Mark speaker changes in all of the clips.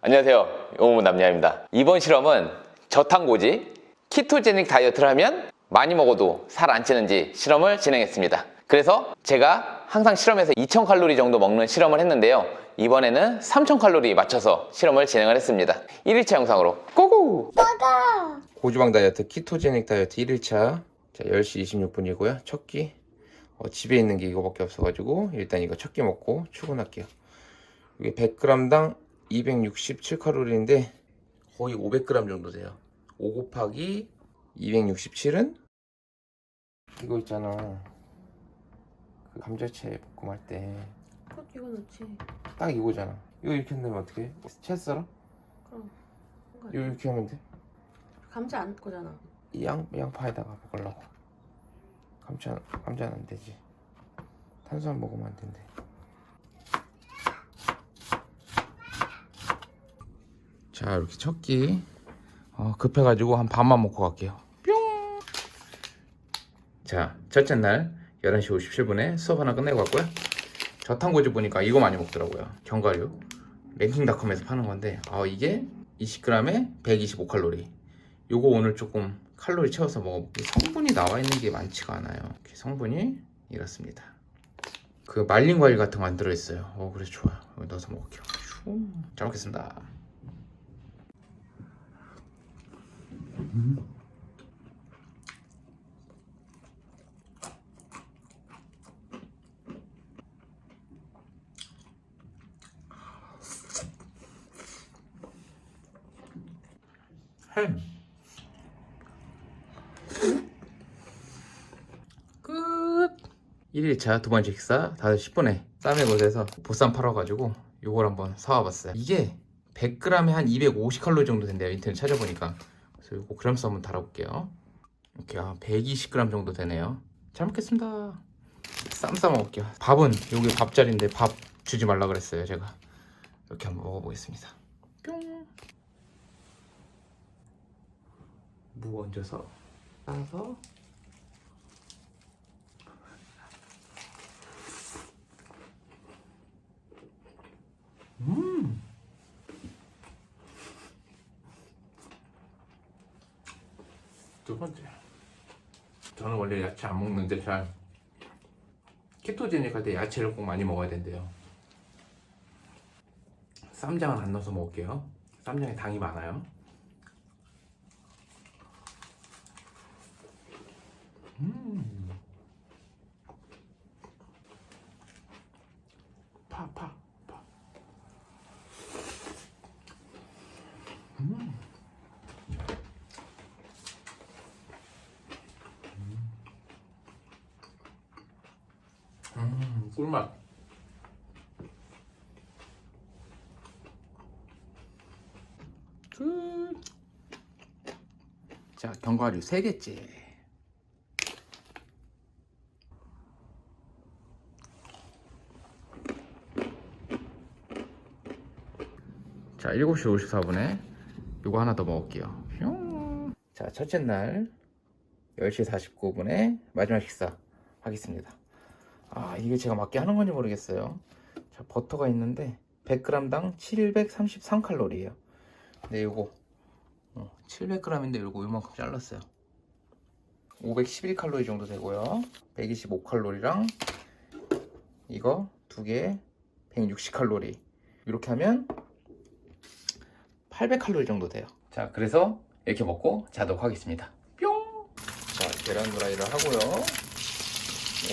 Speaker 1: 안녕하세요, 용무 남녀입니다. 이번 실험은 저탄고지 키토제닉 다이어트를 하면 많이 먹어도 살 안 찌는지 실험을 진행했습니다. 그래서 제가 항상 실험에서 2000칼로리 정도 먹는 실험을 했는데요, 이번에는 3000칼로리 맞춰서 실험을 진행을 했습니다. 1일차 영상으로 고고! 고지방 다이어트 키토제닉 다이어트 1일차. 자, 10시 26분이고요 첫 끼. 집에 있는 게 이거밖에 없어가지고 일단 이거 첫 끼 먹고 출근할게요. 이게 100g당 267칼로리인데 거의 500g 정도 돼요. 5 곱하기 267은 이거 있잖아, 그 감자채 볶음할 때
Speaker 2: 그것도 이거 넣지.
Speaker 1: 딱 이거잖아. 이거 이렇게 넣으면 어떻게 해? 채 썰어?
Speaker 2: 그럼
Speaker 1: 이거 이렇게 하면 돼?
Speaker 2: 감자 안 거잖아.
Speaker 1: 이 양파에다가 볶으려고. 감자는 안 되지. 탄수화물 먹으면 안 된대. 자, 이렇게 첫 끼 급해가지고 한 반만 먹고 갈게요. 뿅! 자, 첫째 날 11시 57분에 수업 하나 끝내고 갔고요. 저탄고지 보니까 이거 많이 먹더라고요. 견과류. 랭킹닷컴에서 파는 건데 이게 20g에 125칼로리. 요거 오늘 조금 칼로리 채워서 먹어볼게요. 성분이 나와 있는 게 많지가 않아요. 이렇게 성분이 이렇습니다. 그 말린 과일 같은 거 안 들어있어요. 그래서 좋아요. 여기 넣어서 먹을게요. 잘 먹겠습니다. 햄 끝. 1일차 두 번째 식사 5시 10분에 쌈의 곳에서 보쌈 팔아가지고 요걸 한번 사와봤어요. 이게 100g에 한 250칼로리 정도 된대요, 인터넷 찾아보니까. 그래서 요거 그램수 한번 달아볼게요. 이렇게 120g 정도 되네요. 잘 먹겠습니다. 쌈 싸 먹을게요. 밥은 여기 밥자리인데 밥 주지 말라 그랬어요, 제가. 이렇게 한번 먹어보겠습니다. 뿅. 무 얹어서 싸서 두 번째, 저는 원래 야채 안 먹는데 잘 키토제닉 할 때 야채를 꼭 많이 먹어야 된대요. 쌈장은 안 넣어서 먹을게요. 쌈장에 당이 많아요. 파. 꿀맛. 자, 견과류 3개째. 자, 7시 54분에 요거 하나 더 먹을게요. 뿅. 자, 첫째 날 10시 49분에 마지막 식사 하겠습니다. 이게 제가 맞게 하는 건지 모르겠어요. 자, 버터가 있는데 100g당 733칼로리예요. 근데 요거 700g인데 요만큼 잘랐어요. 511칼로리 정도 되고요. 125칼로리랑 이거 두 개 160칼로리. 이렇게 하면 800칼로리 정도 돼요. 자, 그래서 이렇게 먹고 자도록 하겠습니다. 뿅! 자, 계란 후라이를 하고요.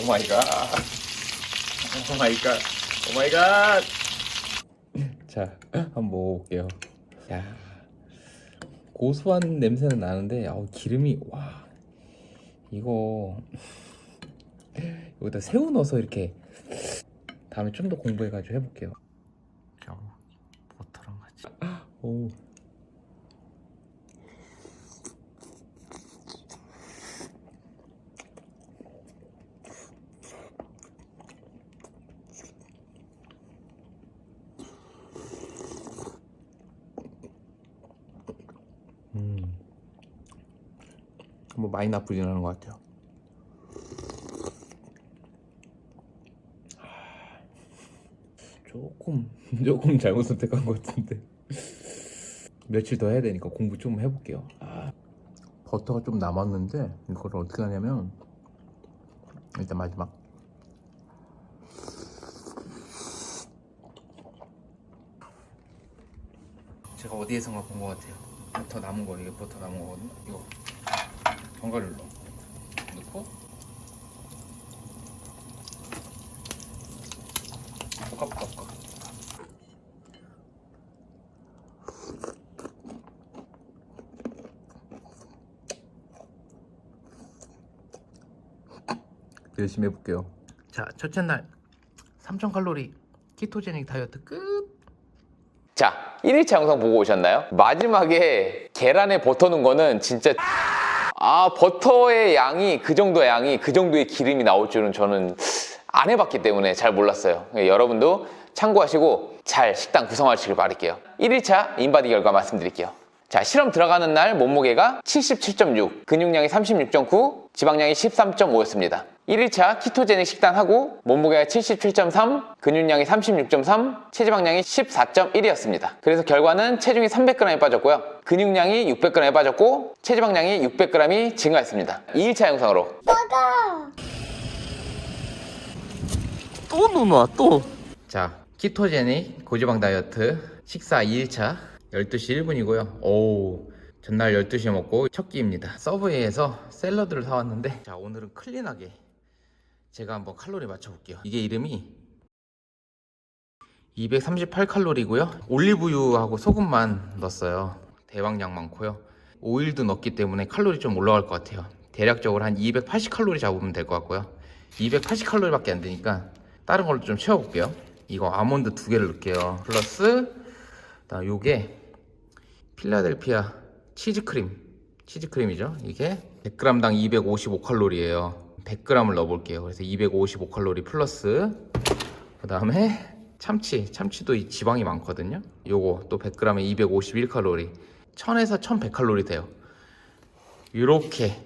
Speaker 1: 오마이갓. 오마이갓. 자, 한번 먹어볼게요. 야, 고소한 냄새는 나는데 기름이 이거 여기다 새우 넣어서 이렇게 다음에 좀 더 공부해가지고 해볼게요. 버터랑 같이. 오. 뭐 많이 나쁘진 않은 것 같아요. 조금 잘못 선택한 것 같은데. 며칠 더 해야 되니까 공부 좀 해볼게요. 버터가 좀 남았는데 이걸 어떻게 하냐면 일단 마지막 제가 어디에선가 본 것 같아요. 버터 남은 거, 이게 버터 남은 거거든요. 이거 견과류를 넣고 볶아. 열심히 해볼게요. 자, 첫째 날 3000칼로리 키토제닉 다이어트 끝. 자, 1일차 영상 보고 오셨나요? 마지막에 계란에 버터 넣은 거는 진짜 버터의 양이 그 정도의 기름이 나올 줄은 저는 안 해봤기 때문에 잘 몰랐어요. 여러분도 참고하시고 잘 식단 구성하시길 바랄게요. 1일차 인바디 결과 말씀드릴게요. 자, 실험 들어가는 날 몸무게가 77.6, 근육량이 36.9, 지방량이 13.5였습니다. 1일차 키토제닉 식단하고 몸무게가 77.3, 근육량이 36.3, 체지방량이 14.1이었습니다. 그래서 결과는 체중이 300g이 빠졌고요. 근육량이 600g이 빠졌고 체지방량이 600g이 증가했습니다. 2일차 영상으로 또 누나 또. 자, 키토제닉 고지방 다이어트 식사 2일차 12시 1분이고요. 오, 전날 12시에 먹고 첫 끼입니다. 서브웨이에서 샐러드를 사왔는데 자, 오늘은 클린하게 제가 한번 칼로리 맞춰볼게요. 이게 이름이 238칼로리고요. 올리브유하고 소금만 넣었어요. 대왕량 많고요. 오일도 넣었기 때문에 칼로리 좀 올라갈 것 같아요. 대략적으로 한 280칼로리 잡으면 될 것 같고요. 280칼로리밖에 안 되니까 다른 걸로 좀 채워볼게요. 이거 아몬드 2개를 넣을게요. 플러스 요게 필라델피아 치즈크림이죠. 이게 100g당 255칼로리예요. 100g을 넣어볼게요. 그래서 255칼로리 플러스 그 다음에 참치도 이 지방이 많거든요. 요거 또 100g에 251칼로리 1000에서 1100칼로리 돼요. 이렇게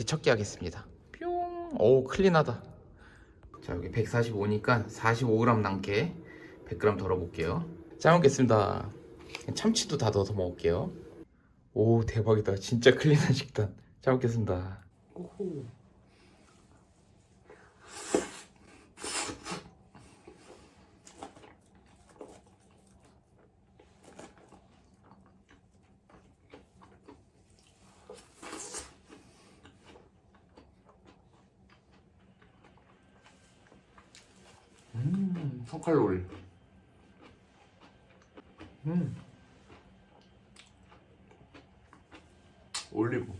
Speaker 1: 척기 하겠습니다. 뿅. 오, 클린하다. 자, 여기 145니까 45g 남게 100g 덜어볼게요. 잘 먹겠습니다. 참치도 다 넣어서 먹을게요. 오, 대박이다. 진짜 클린한 식단. 잘 먹겠습니다. 오호. 손칼로리. 올리브.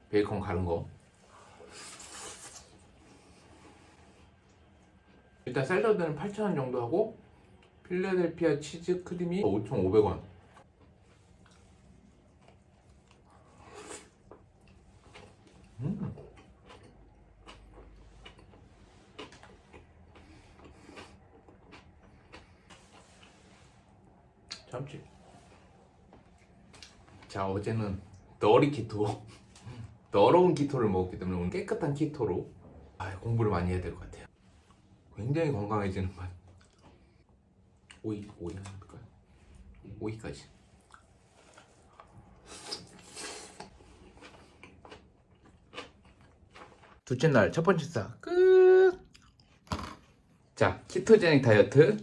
Speaker 1: 베이컨 가른 거. 일단 샐러드는 8,000원 정도 하고 필라델피아 치즈 크림이 5,500원. 참치. 자, 어제는 너리 키토 더러운 키토를 먹었기 때문에 오늘 깨끗한 키토로 공부를 많이 해야 될 것 같아요. 굉장히 건강해지는 맛. 오이 하나 넣을까요? 오이까지. 둘째 날 첫 번째 식사 끝. 자, 키토제닉 다이어트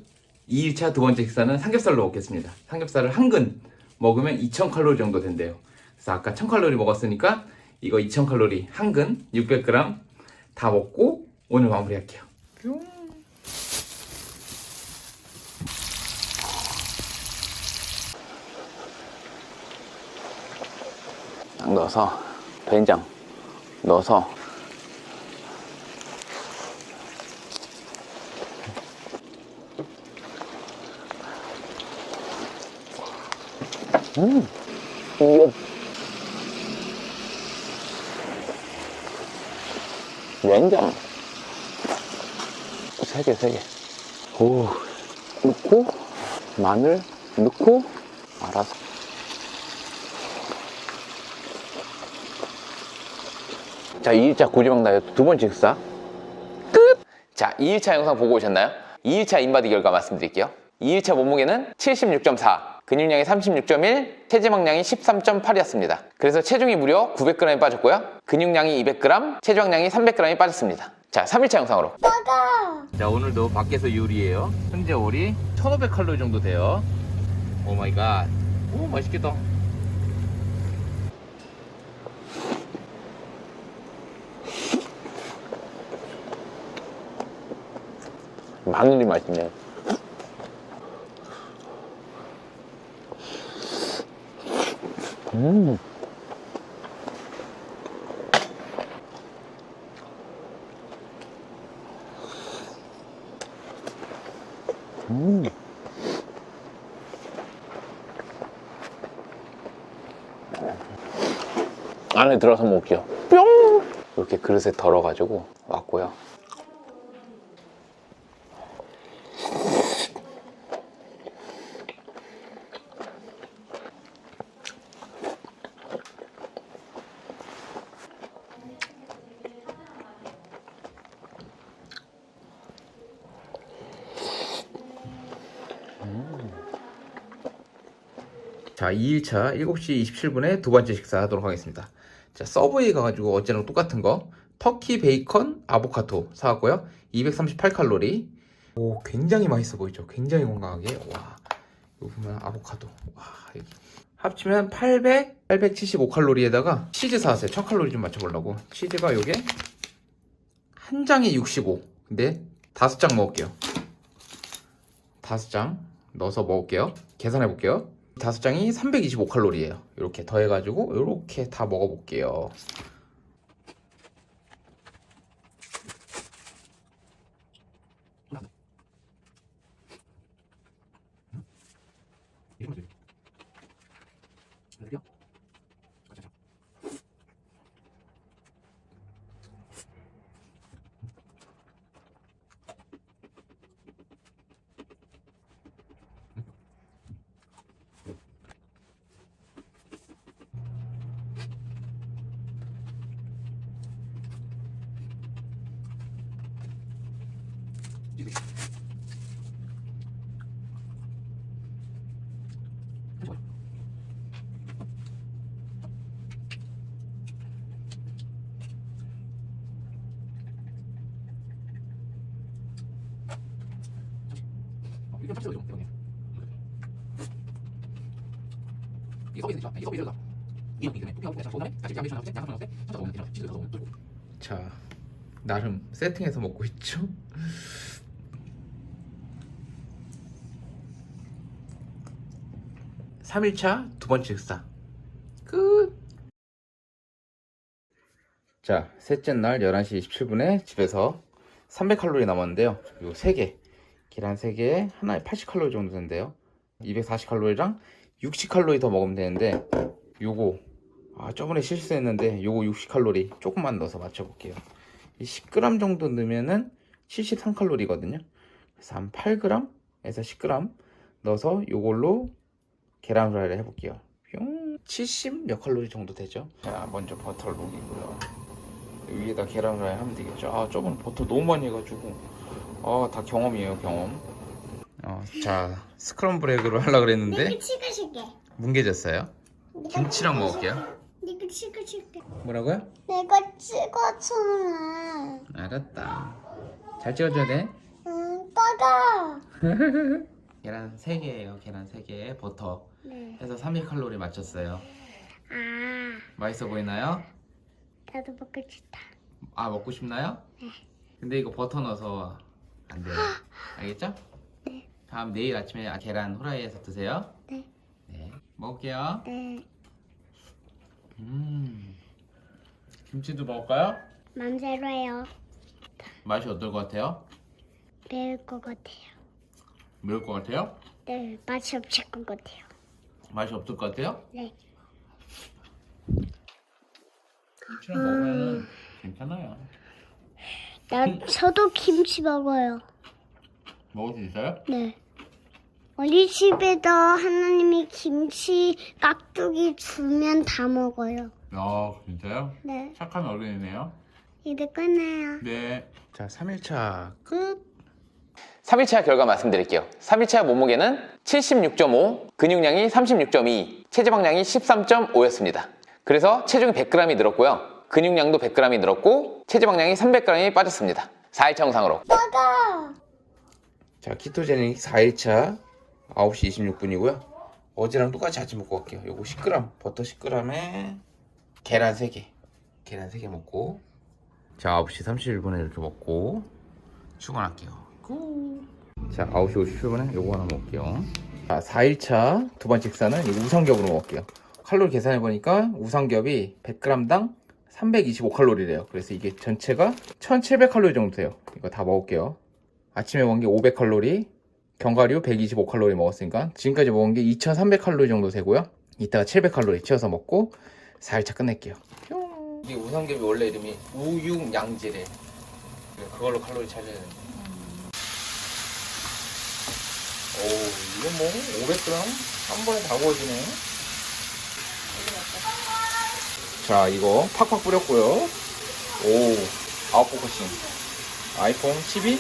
Speaker 1: 2일차 두 번째 식사는 삼겹살로 먹겠습니다. 삼겹살을 한 근 먹으면 2000칼로리 정도 된대요. 그래서 아까 1000칼로리 먹었으니까 이거 2000칼로리 한 근 600g 다 먹고 오늘 마무리할게요. 뿅. 딱 넣어서 된장 넣어서 이거 된장 3개 오, 넣고 마늘 넣고 알아서 자, 2일차 고지방 다이어트 두 번째 식사 자, 2일차 영상 보고 오셨나요? 2일차 인바디 결과 말씀드릴게요. 2일차 몸무게는 76.4, 근육량이 36.1, 체지방량이 13.8이었습니다. 그래서 체중이 무려 900g이 빠졌고요. 근육량이 200g, 체지방량이 300g이 빠졌습니다. 자, 3일차 영상으로. 자, 오늘도 밖에서 요리예요. 현재 오리 1500칼로리 정도 돼요. 오 마이 갓. 오, 맛있겠다. 마늘이 맛있네. 안에 들어서 먹을게요. 뿅! 이렇게 그릇에 덜어가지고 왔고요. 자, 2일차 7시 27분에 두 번째 식사 하도록 하겠습니다. 자, 서브웨이 가가지고 어제랑 똑같은 거 터키 베이컨 아보카도 사왔고요. 238칼로리. 오, 굉장히 맛있어 보이죠? 굉장히 건강하게. 와, 이거 보면 아보카도. 와, 여기 합치면 875칼로리에다가 치즈 사왔어요. 1000칼로리 좀 맞춰보려고. 치즈가 요게 한 장에 65. 근데 5장 먹을게요. 5장 넣어서 먹을게요. 계산해 볼게요. 5장이 325칼로리예요. 이렇게 더해가지고 이렇게 다 먹어볼게요. 자, 나름 세팅해서 먹고 있죠. (3일차) 두 번째 식사 끝. 자, 셋째 날 11시 27분에 집에서 300칼로리 남았는데요. 요 3개 계란 3개에 하나에 80칼로리 정도 된대요. 240칼로리랑 60칼로리 더 먹으면 되는데, 요거 저번에 실수했는데 요거 60칼로리 조금만 넣어서 맞춰볼게요. 10g 정도 넣으면은 73칼로리거든요. 그래서 한 8g에서 10g 넣어서 요걸로 계란 후라이를 해볼게요. 뿅! 70 몇 칼로리 정도 되죠. 자, 먼저 버터를 녹이고요. 위에다 계란 후라이 하면 되겠죠. 저번에 버터 너무 많이 해가지고 다 경험이에요, 경험. 자, 스크럼블 에그로 하려고 그랬는데
Speaker 3: 내가 찍어줄게.
Speaker 1: 뭉개졌어요. 김치랑 먹을게요.
Speaker 3: 내가 찍어줄게.
Speaker 1: 뭐라고요?
Speaker 3: 내가 찍어줘.
Speaker 1: 알았다. 잘 찍어줘야 돼.
Speaker 3: 응, 따가.
Speaker 1: 계란 3개예요. 계란 3개에 버터
Speaker 3: 네.
Speaker 1: 해서 300칼로리 맞췄어요. 맛있어 보이나요?
Speaker 3: 나도 먹고 싶다.
Speaker 1: 먹고 싶나요?
Speaker 3: 네.
Speaker 1: 근데 이거 버터 넣어서 안 돼요. 알겠죠?
Speaker 3: 네.
Speaker 1: 다음 내일 아침에 계란 후라이해서 드세요.
Speaker 3: 네.
Speaker 1: 네. 먹을게요.
Speaker 3: 네.
Speaker 1: 김치도 먹을까요?
Speaker 3: 맘대로 해요.
Speaker 1: 맛이 어떨 것 같아요?
Speaker 3: 매울 것 같아요.
Speaker 1: 매울 것 같아요?
Speaker 3: 네, 맛이 없을 것 같아요.
Speaker 1: 맛이 없을 것 같아요?
Speaker 3: 네.
Speaker 1: 김치랑 먹으면 괜찮아요.
Speaker 3: 저도 김치 먹어요.
Speaker 1: 먹을 수 있어요?
Speaker 3: 네. 우리 집에도 하나님이 김치 깍두기 주면 다 먹어요.
Speaker 1: 진짜요?
Speaker 3: 네.
Speaker 1: 착한 어른이네요.
Speaker 3: 이제 끝내요.
Speaker 1: 네. 자, 3일차 끝. 3일차 결과 말씀드릴게요. 3일차 몸무게는 76.5, 근육량이 36.2, 체지방량이 13.5였습니다. 그래서 체중이 100g이 늘었고요. 근육량도 100g이 늘었고 체지방량이 300g이 빠졌습니다. 4일차 영상으로.
Speaker 3: 맞아.
Speaker 1: 자, 키토제닉 4일차 9시 26분이고요. 어제랑 똑같이 아침 먹고 갈게요. 요거 10g, 버터 10g에 계란 3개. 계란 3개 먹고. 자, 9시 31분에 이렇게 먹고 출근할게요. 자, 9시 57분에 요거 하나 먹을게요. 자, 4일차 두 번째 식사는 이 우삼겹으로 먹을게요. 칼로리 계산해보니까 우삼겹이 100g당 325칼로리래요. 그래서 이게 전체가 1700칼로리 정도 돼요. 이거 다 먹을게요. 아침에 먹은 게 500칼로리, 견과류 125칼로리 먹었으니까 지금까지 먹은 게 2300칼로리 정도 되고요. 이따가 700칼로리 채워서 먹고 4일차 끝낼게요. 이게 우삼겹이 원래 이름이 우육양지래. 그걸로 칼로리 찾아야 되는데. 오, 이거 뭐 500g 한 번에 다 구워지네. 자, 이거 팍팍 뿌렸고요. 오, 아웃포커싱. 아이폰 12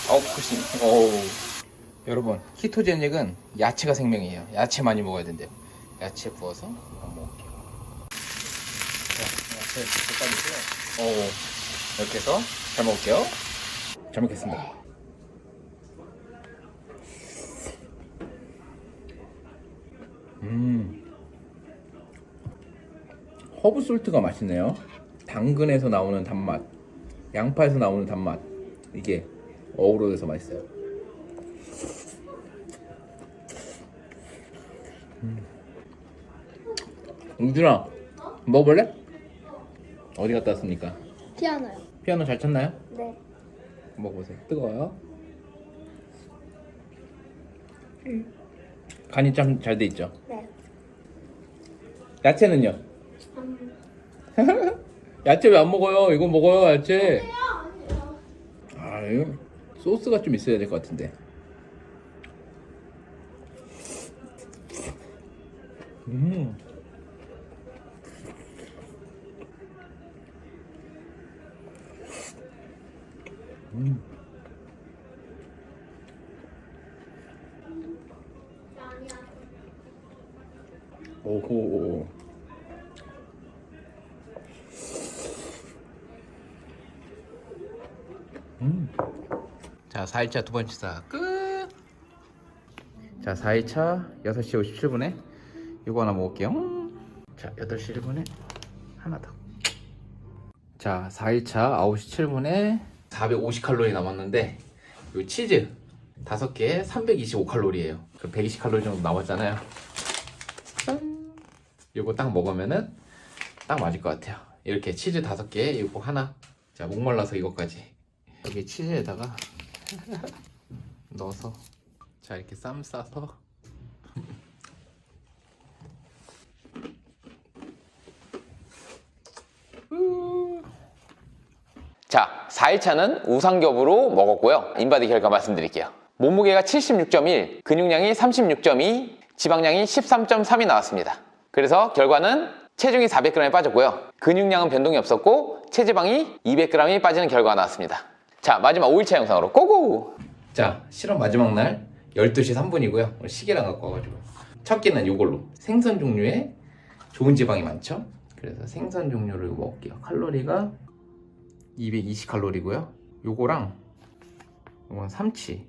Speaker 1: 아웃포커싱. 오. 여러분, 키토제닉은 야채가 생명이에요. 야채 많이 먹어야 된대요. 야채 부어서 한번 먹을게요. 자, 야채 볶아주세요. 오, 이렇게 해서 잘 먹을게요. 잘 먹겠습니다. 허브 솔트가 맛있네요. 당근에서 나오는 단맛, 양파에서 나오는 단맛, 이게 어우러져서 맛있어요. 우준아, 먹어볼래? 어디 갔다 왔습니까?
Speaker 3: 피아노요.
Speaker 1: 피아노 잘 쳤나요?
Speaker 3: 네.
Speaker 1: 먹어보세요. 뜨거워요? 간이 참 잘 돼 있죠?
Speaker 3: 네.
Speaker 1: 야채는요? 야채 왜 안 먹어요? 이거 먹어요, 야채. 아, 이거 소스가 좀 있어야 될 것 같은데. 오호. 자, 4일차 두 번째 사 끝. 자, 4일차 6시 57분에 이거 하나 먹을게요. 자, 8시 1분에 하나 더. 자, 4일차 9시 7분에 450칼로리 남았는데 이 치즈 5개에 325칼로리예요. 그 120칼로리 정도 남았잖아요. 이거 딱 먹으면은 딱 맞을 것 같아요. 이렇게 치즈 5개에 이거 하나. 자, 목말라서 이거까지 여기 치즈에다가 넣어서 자, 이렇게 쌈 싸서 자, 4일차는 우삼겹으로 먹었고요. 인바디 결과 말씀드릴게요. 몸무게가 76.1, 근육량이 36.2, 지방량이 13.3이 나왔습니다. 그래서 결과는 체중이 400g이 빠졌고요. 근육량은 변동이 없었고 체지방이 200g이 빠지는 결과가 나왔습니다. 자, 마지막 5일차 영상으로 고고! 자, 실험 마지막 날 12시 3분이고요. 시계랑 갖고 와가지고 첫 끼는 이걸로 생선 종류에 좋은 지방이 많죠. 그래서 생선 종류를 먹을게요. 칼로리가 220칼로리고요. 요거랑 요건 삼치,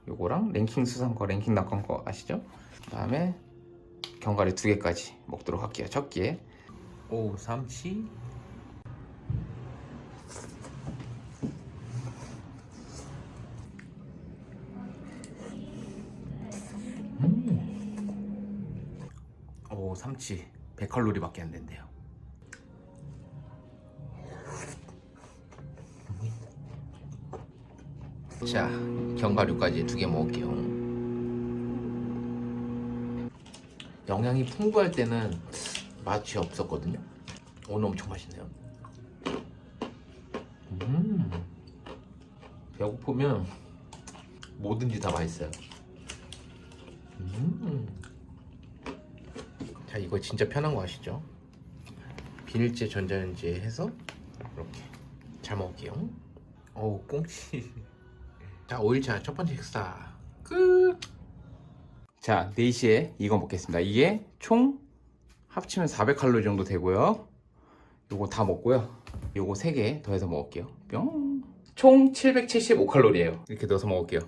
Speaker 1: 요거랑 랭킹 수산 거, 랭킹 낙관 거 아시죠? 그 다음에 견과류 2개까지 먹도록 할게요. 첫 끼에 오, 삼치. 오, 삼치 100칼로리밖에 안 된대요. 자, 견과류까지 2개 먹을게요. 영양이 풍부할 때는 맛이 없었거든요. 오늘 엄청 맛있네요. 배고프면 뭐든지 다 맛있어요. 자, 이거 진짜 편한 거 아시죠? 비닐재, 전자레인지에 해서 이렇게 잘 먹을게요. 어우, 꽁치. 자, 5일차 첫 번째 식사 끝. 자, 4시에 이거 먹겠습니다. 이게 총 합치면 400칼로리 정도 되고요. 요거 다 먹고요. 요거 3개 더해서 먹을게요. 뿅. 총 775칼로리예요. 이렇게 넣어서 먹을게요.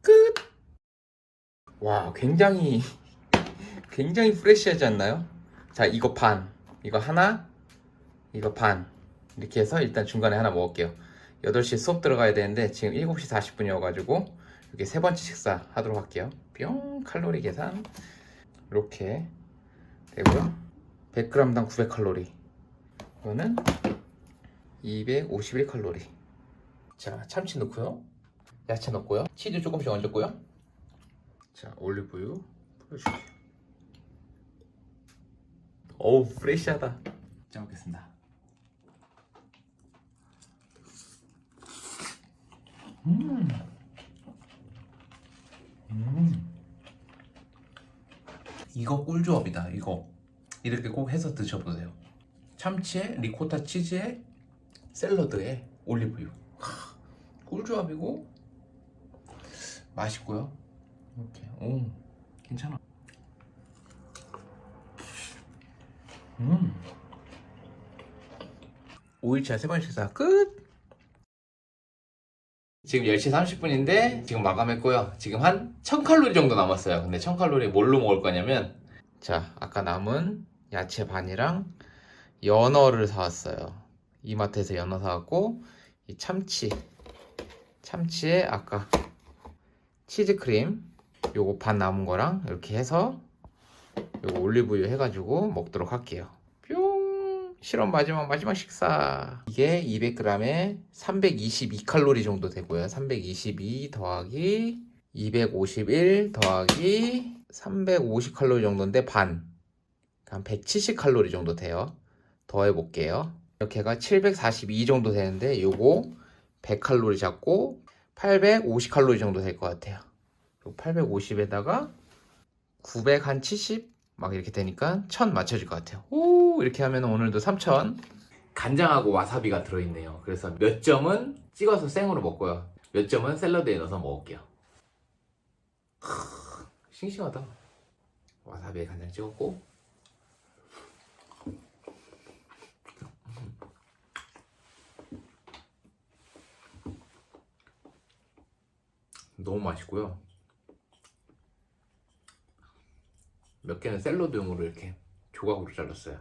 Speaker 1: 끝. 와, 굉장히 프레시하지 않나요? 자, 이거 반, 이거 하나, 이거 반 이렇게 해서 일단 중간에 하나 먹을게요. 8시에 수업 들어가야 되는데 지금 7시 40분이어가지고 이렇게 세 번째 식사 하도록 할게요. 뿅. 칼로리 계산 이렇게 되고요. 100g당 900칼로리, 이거는 251칼로리. 자, 참치 넣고요, 야채 넣고요, 치즈 조금씩 얹었고요. 자, 올리브유 뿌려줄게요. 어우, 프레시하다. 잘 먹겠습니다. 이거 꿀조합이다. 이거 이렇게 꼭 해서 드셔보세요. 참치에 리코타 치즈에 샐러드에 올리브유. 꿀조합이고 맛있고요. 이렇게 오, 괜찮아. 5일차 세 번째 식사 끝. 지금 10시 30분인데 지금 마감했고요. 지금 한 1000칼로리 정도 남았어요. 근데 1000칼로리 뭘로 먹을 거냐면, 자, 아까 남은 야채 반이랑 연어를 사왔어요. 이마트에서 연어 사왔고, 이 참치에 아까 치즈크림 요거 반 남은 거랑 이렇게 해서 요거 올리브유 해가지고 먹도록 할게요. 뿅. 실험 마지막 식사. 이게 200g에 322칼로리 정도 되고요. 322 더하기 251 더하기 350칼로리 정도인데 반, 한 170칼로리 정도 돼요. 더해 볼게요. 이렇게가 742 정도 되는데 요거 100칼로리 잡고 850칼로리 정도 될 것 같아요. 850에다가 900 한 70 막 이렇게 되니까 1000 맞춰질 것 같아요. 오, 이렇게 하면 오늘도 3000. 간장하고 와사비가 들어있네요. 그래서 몇 점은 찍어서 생으로 먹고요, 몇 점은 샐러드에 넣어서 먹을게요. 싱싱하다. 와사비에 간장 찍었고, 너무 맛있고요. 몇 개는 샐러드용으로 이렇게 조각으로 잘랐어요.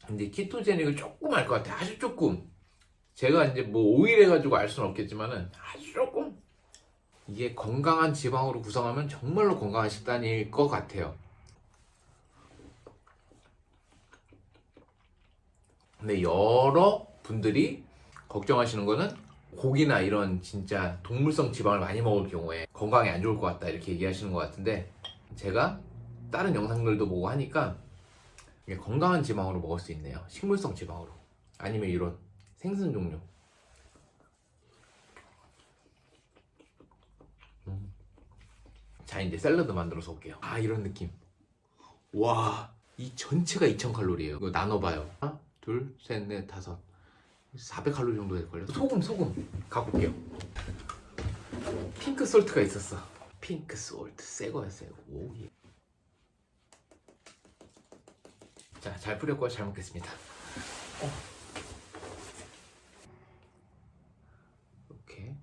Speaker 1: 근데 키토제닉을 조금 알 것 같아. 아주 조금. 제가 이제 뭐 오일 해가지고 알 수는 없겠지만은 아주 조금. 이게 건강한 지방으로 구성하면 정말로 건강한 식단일 것 같아요. 근데 여러 분들이 걱정하시는 거는 고기나 이런 진짜 동물성 지방을 많이 먹을 경우에 건강에 안 좋을 것 같다 이렇게 얘기하시는 것 같은데, 제가 다른 영상들도 보고 하니까 이게 건강한 지방으로 먹을 수 있네요. 식물성 지방으로, 아니면 이런 생선 종류. 자, 이제 샐러드 만들어서 올게요. 아, 이런 느낌. 와, 이 전체가 2000칼로리예요. 이거 나눠봐요. 하나, 둘, 셋, 넷, 다섯. 400칼로리 정도 될걸요. 소금 갖고 올게요. 핑크 솔트가 있었어. 핑크 솔트 새거야, 새거. 오, 예. 자, 잘 뿌렸고 잘 먹겠습니다. 이렇게.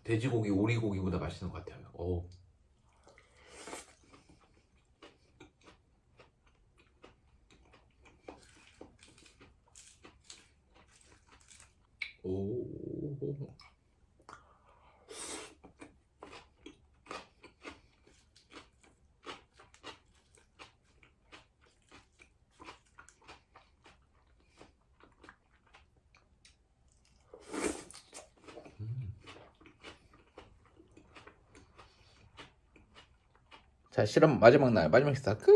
Speaker 1: 돼지고기, 오리고기보다 맛있는 것 같아요. 오. 오. 자, 실험 마지막 날, 마지막 식사 끝.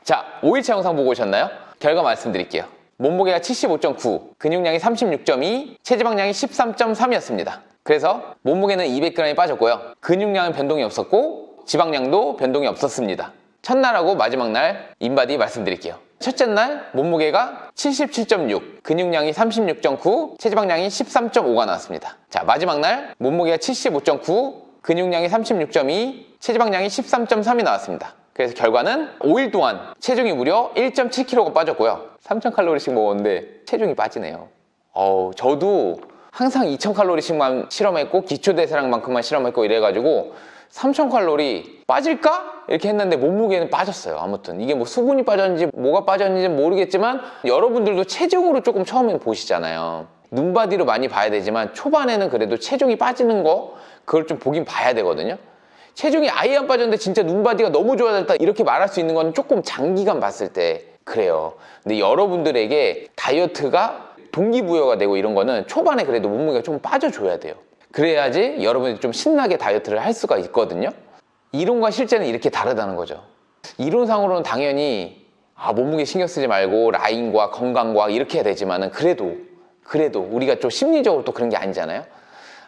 Speaker 1: 자, 5일차 영상 보고 오셨나요? 결과 말씀드릴게요. 몸무게가 75.9, 근육량이 36.2, 체지방량이 13.3이었습니다. 그래서 몸무게는 200g이 빠졌고요. 근육량은 변동이 없었고 지방량도 변동이 없었습니다. 첫날하고 마지막 날 인바디 말씀드릴게요. 첫째 날 몸무게가 77.6, 근육량이 36.9, 체지방량이 13.5가 나왔습니다. 자, 마지막 날 몸무게가 75.9, 근육량이 36.2, 체지방량이 13.3이 나왔습니다. 그래서 결과는 5일 동안 체중이 무려 1.7kg가 빠졌고요. 3000칼로리씩 먹었는데 체중이 빠지네요. 저도 항상 2000칼로리씩만 실험했고 기초대사량만큼만 실험했고 이래가지고 3000칼로리 빠질까? 이렇게 했는데 몸무게는 빠졌어요. 아무튼 이게 뭐 수분이 빠졌는지 뭐가 빠졌는지 모르겠지만 여러분들도 체중으로 조금 처음에 보시잖아요. 눈바디로 많이 봐야 되지만 초반에는 그래도 체중이 빠지는 거 그걸 좀 보긴 봐야 되거든요. 체중이 아예 안 빠졌는데 진짜 눈바디가 너무 좋아졌다 이렇게 말할 수 있는 건 조금 장기간 봤을 때 그래요. 근데 여러분들에게 다이어트가 동기부여가 되고 이런 거는 초반에 그래도 몸무게가 좀 빠져줘야 돼요. 그래야지 여러분이 좀 신나게 다이어트를 할 수가 있거든요. 이론과 실제는 이렇게 다르다는 거죠. 이론상으로는 당연히 몸무게 신경 쓰지 말고 라인과 건강과 이렇게 해야 되지만은 그래도 우리가 좀 심리적으로 또 그런 게 아니잖아요.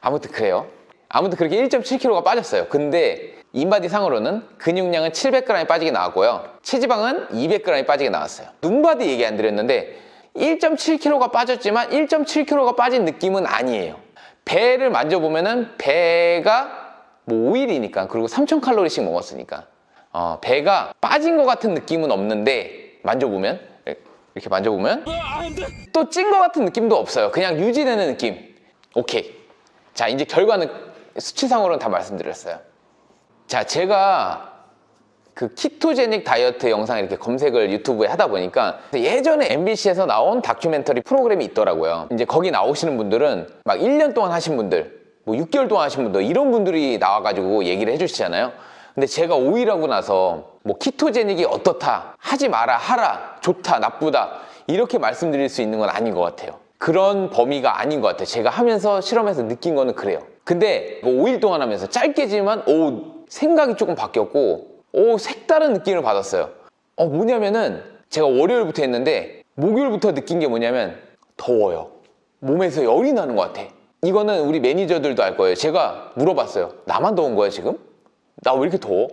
Speaker 1: 아무튼 그래요. 아무튼 그렇게 1.7kg가 빠졌어요. 근데 인바디 상으로는 근육량은 700g이 빠지게 나왔고요. 체지방은 200g이 빠지게 나왔어요. 눈바디 얘기 안 드렸는데 1.7kg가 빠졌지만 1.7kg가 빠진 느낌은 아니에요. 배를 만져보면은 배가 뭐 5일이니까 그리고 3000칼로리씩 먹었으니까 배가 빠진 것 같은 느낌은 없는데 만져보면 이렇게 만져보면 또 찐 것 같은 느낌도 없어요. 그냥 유지되는 느낌. 오케이. 자, 이제 결과는 수치상으로는 다 말씀드렸어요. 자, 제가 그 키토제닉 다이어트 영상 이렇게 검색을 유튜브에 하다 보니까 예전에 MBC에서 나온 다큐멘터리 프로그램이 있더라고요. 이제 거기 나오시는 분들은 막 1년 동안 하신 분들, 뭐 6개월 동안 하신 분들 이런 분들이 나와가지고 얘기를 해주시잖아요. 근데 제가 5일 하고 나서 뭐 키토제닉이 어떻다, 하지 마라, 하라, 좋다, 나쁘다 이렇게 말씀드릴 수 있는 건 아닌 것 같아요. 그런 범위가 아닌 것 같아요. 제가 하면서 실험해서 느낀 거는 그래요. 근데 5일 동안 하면서 짧게지만 생각이 조금 바뀌었고 색다른 느낌을 받았어요. 뭐냐면은 제가 월요일부터 했는데 목요일부터 느낀 게 뭐냐면 더워요. 몸에서 열이 나는 것 같아. 이거는 우리 매니저들도 알 거예요. 제가 물어봤어요. 나만 더운 거야 지금? 나 왜 이렇게 더워?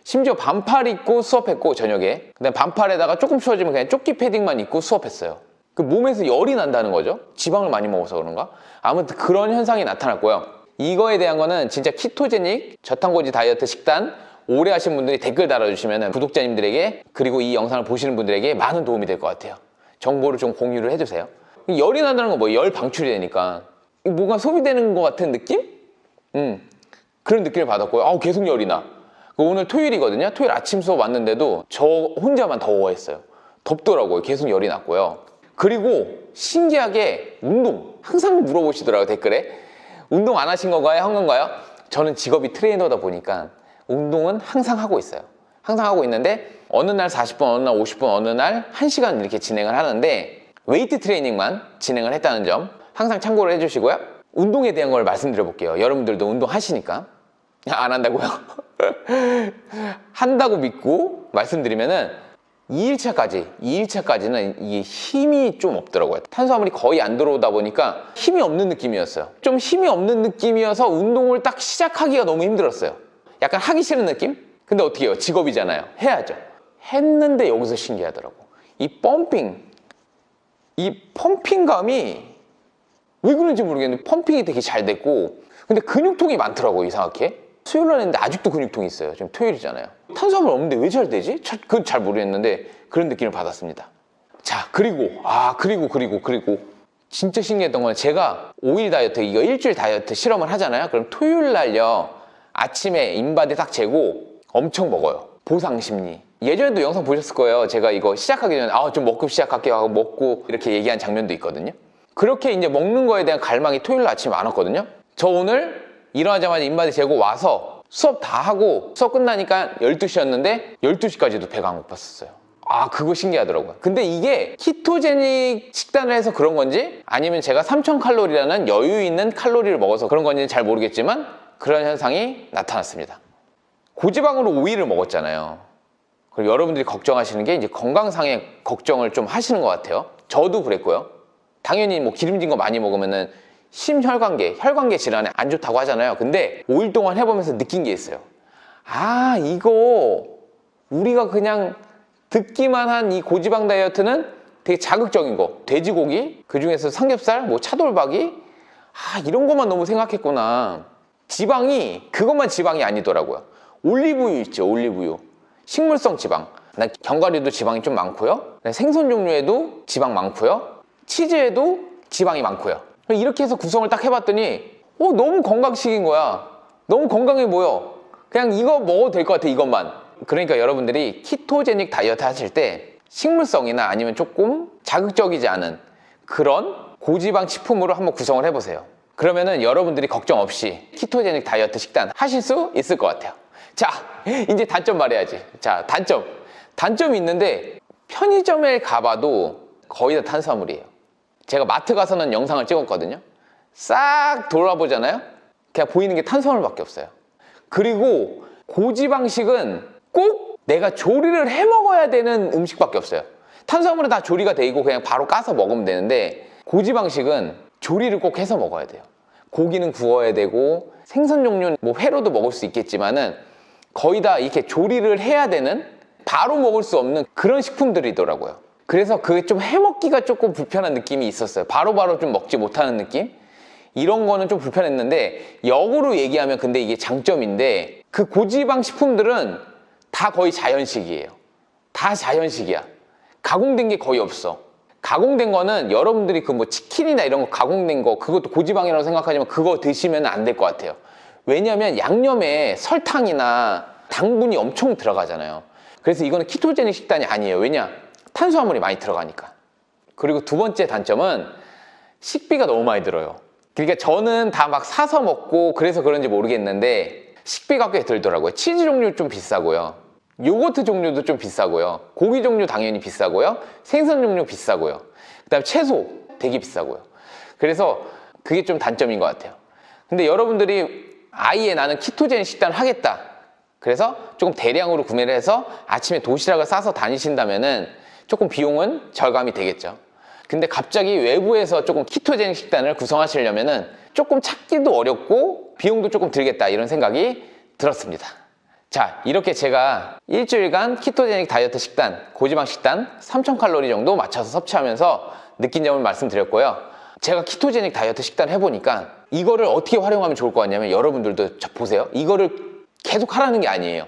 Speaker 1: 심지어 반팔 입고 수업했고 저녁에 그다음에 반팔에다가 조금 추워지면 그냥 조끼 패딩만 입고 수업했어요. 그 몸에서 열이 난다는 거죠. 지방을 많이 먹어서 그런가? 아무튼 그런 현상이 나타났고요. 이거에 대한 거는 진짜 키토제닉 저탄고지 다이어트 식단 오래 하신 분들이 댓글 달아주시면 구독자님들에게 그리고 이 영상을 보시는 분들에게 많은 도움이 될 것 같아요. 정보를 좀 공유를 해주세요. 열이 난다는 건 뭐 열 방출이 되니까 뭔가 소비되는 것 같은 느낌? 그런 느낌을 받았고요. 계속 열이 나. 오늘 토요일이거든요. 토요일 아침 수업 왔는데도 저 혼자만 더워했어요. 덥더라고요. 계속 열이 났고요. 그리고 신기하게 운동 항상 물어보시더라고요. 댓글에 운동 안 하신 건가요? 한 건가요? 저는 직업이 트레이너다 보니까 운동은 항상 하고 있어요. 항상 하고 있는데 어느 날 40분, 어느 날 50분, 어느 날 1시간 이렇게 진행을 하는데 웨이트 트레이닝만 진행을 했다는 점 항상 참고를 해주시고요. 운동에 대한 걸 말씀드려 볼게요. 여러분들도 운동 하시니까. 안 한다고요? 한다고 믿고 말씀드리면은 2일차까지는 이게 힘이 좀 없더라고요. 탄수화물이 거의 안 들어오다 보니까 힘이 없는 느낌이었어요. 좀 힘이 없는 느낌이어서 운동을 딱 시작하기가 너무 힘들었어요. 약간 하기 싫은 느낌? 근데 어떻게 해요? 직업이잖아요. 해야죠. 했는데 여기서 신기하더라고. 이 펌핑감이 왜 그런지 모르겠는데 펌핑이 되게 잘 됐고 근데 근육통이 많더라고 이상하게. 수요일날 했는데 아직도 근육통이 있어요. 지금 토요일이잖아요. 탄수화물 없는데 왜 잘 되지? 그건 잘 모르겠는데 그런 느낌을 받았습니다. 자, 그리고 진짜 신기했던 건 제가 5일 다이어트, 이거 일주일 다이어트 실험을 하잖아요. 그럼 토요일 날요 아침에 인바디 딱 재고 엄청 먹어요. 보상심리. 예전에도 영상 보셨을 거예요. 제가 이거 시작하기 전에 좀 먹고 시작할게요 하고 먹고 이렇게 얘기한 장면도 있거든요. 그렇게 이제 먹는 거에 대한 갈망이 토요일 날 아침에 많았거든요. 저 오늘 일어나자마자 인바디 재고 와서 수업 다 하고 수업 끝나니까 12시였는데 12시까지도 배가 안 고팠었어요. 그거 신기하더라고요. 근데 이게 키토제닉 식단을 해서 그런 건지 아니면 제가 3000칼로리라는 여유 있는 칼로리를 먹어서 그런 건지는 잘 모르겠지만 그런 현상이 나타났습니다. 고지방으로 오이를 먹었잖아요. 그리고 여러분들이 걱정하시는 게 이제 건강상의 걱정을 좀 하시는 것 같아요. 저도 그랬고요. 당연히 뭐 기름진 거 많이 먹으면은 심혈관계, 혈관계 질환에 안 좋다고 하잖아요. 근데 5일 동안 해보면서 느낀 게 있어요. 아, 이거 우리가 그냥 듣기만 한 이 고지방 다이어트는 되게 자극적인 거, 돼지고기, 그 중에서 삼겹살, 뭐 차돌박이, 아, 이런 것만 너무 생각했구나. 지방이 그것만 지방이 아니더라고요. 올리브유 있죠, 올리브유. 식물성 지방. 견과류도 지방이 좀 많고요. 생선 종류에도 지방 많고요. 치즈에도 지방이 많고요. 이렇게 해서 구성을 딱 해봤더니 너무 건강식인 거야. 너무 건강해 보여. 그냥 이거 먹어도 될 것 같아, 이것만. 그러니까 여러분들이 키토제닉 다이어트 하실 때 식물성이나 아니면 조금 자극적이지 않은 그런 고지방 식품으로 한번 구성을 해보세요. 그러면은 여러분들이 걱정 없이 키토제닉 다이어트 식단 하실 수 있을 것 같아요. 자, 이제 단점 말해야지. 자, 단점이 있는데 편의점에 가봐도 거의 다 탄수화물이에요. 제가 마트 가서는 영상을 찍었거든요. 싹 돌아보잖아요. 그냥 보이는 게 탄수화물밖에 없어요. 그리고 고지방식은 꼭 내가 조리를 해 먹어야 되는 음식밖에 없어요. 탄수화물은 다 조리가 돼 있고 그냥 바로 까서 먹으면 되는데 고지방식은 조리를 꼭 해서 먹어야 돼요. 고기는 구워야 되고 생선 종류는 뭐 회로도 먹을 수 있겠지만은 거의 다 이렇게 조리를 해야 되는, 바로 먹을 수 없는 그런 식품들이더라고요. 그래서 그게 좀 해먹기가 조금 불편한 느낌이 있었어요. 바로바로 좀 먹지 못하는 느낌? 이런 거는 좀 불편했는데, 역으로 얘기하면 근데 이게 장점인데, 그 고지방 식품들은 다 거의 자연식이에요. 다 자연식이야. 가공된 게 거의 없어. 가공된 거는 여러분들이 그 뭐 치킨이나 이런 거 가공된 거, 그것도 고지방이라고 생각하지만 그거 드시면 안 될 것 같아요. 왜냐면 양념에 설탕이나 당분이 엄청 들어가잖아요. 그래서 이거는 키토제닉 식단이 아니에요. 왜냐? 탄수화물이 많이 들어가니까. 그리고 두 번째 단점은 식비가 너무 많이 들어요. 그러니까 저는 다 막 사서 먹고 그래서 그런지 모르겠는데 식비가 꽤 들더라고요. 치즈 종류 좀 비싸고요. 요거트 종류도 좀 비싸고요. 고기 종류 당연히 비싸고요. 생선 종류 비싸고요. 그 다음에 채소 되게 비싸고요. 그래서 그게 좀 단점인 것 같아요. 근데 여러분들이 아예 나는 키토제닉 식단을 하겠다. 그래서 조금 대량으로 구매를 해서 아침에 도시락을 싸서 다니신다면은 조금 비용은 절감이 되겠죠. 근데 갑자기 외부에서 조금 키토제닉 식단을 구성하시려면은 조금 찾기도 어렵고 비용도 조금 들겠다, 이런 생각이 들었습니다. 자, 이렇게 제가 일주일간 키토제닉 다이어트 식단, 고지방 식단 3000칼로리 정도 맞춰서 섭취하면서 느낀 점을 말씀드렸고요. 제가 키토제닉 다이어트 식단을 해보니까 이거를 어떻게 활용하면 좋을 것 같냐면, 여러분들도 보세요. 이거를 계속 하라는 게 아니에요.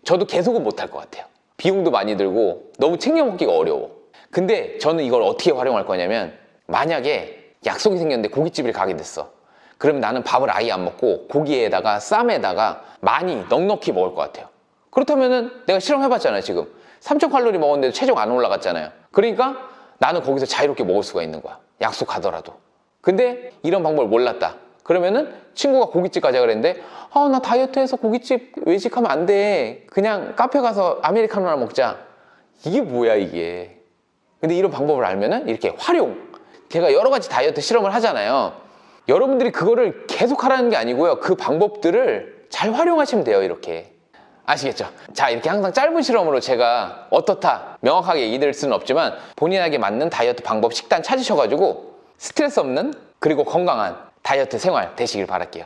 Speaker 1: 저도 계속은 못할 것 같아요. 비용도 많이 들고 너무 챙겨 먹기가 어려워. 근데 저는 이걸 어떻게 활용할 거냐면, 만약에 약속이 생겼는데 고깃집을 가게 됐어. 그러면 나는 밥을 아예 안 먹고 고기에다가 쌈에다가 많이 넉넉히 먹을 것 같아요. 그렇다면은 내가 실험해봤잖아요. 지금 3000칼로리 먹었는데도 체중 안 올라갔잖아요. 그러니까 나는 거기서 자유롭게 먹을 수가 있는 거야. 약속 가더라도. 근데 이런 방법을 몰랐다. 그러면은 친구가 고깃집 가자 그랬는데, 나 다이어트해서 고깃집 외식하면 안 돼. 그냥 카페 가서 아메리카노나 먹자. 이게 뭐야 이게. 근데 이런 방법을 알면은 이렇게 활용. 제가 여러 가지 다이어트 실험을 하잖아요. 여러분들이 그거를 계속 하라는 게 아니고요. 그 방법들을 잘 활용하시면 돼요. 이렇게. 아시겠죠? 자, 이렇게 항상 짧은 실험으로 제가 어떻다 명확하게 얘기 드릴 수는 없지만 본인에게 맞는 다이어트 방법, 식단 찾으셔가지고 스트레스 없는, 그리고 건강한 다이어트 생활 되시길 바랄게요.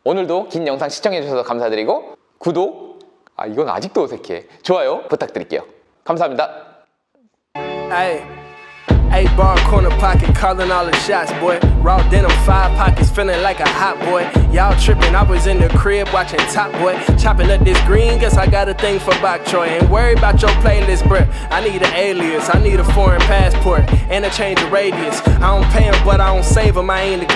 Speaker 1: 오늘도 긴 영상 시청해주셔서 감사드리고 구독, 이건 아직도 어색해, 좋아요 부탁드릴게요. 감사합니다.
Speaker 4: Eight bar corner pocket, calling all the shots, boy. Raw denim, 5 pockets, feeling like a hot boy. Y'all tripping, I was in the crib watching Top Boy, chopping up this green. Guess I got a thing for Bok Choy. Ain't worried about your playlist, bruh. I need an alias, I need a foreign passport, and a change of radius. I don't pay 'em, but I don't save 'em. I ain't a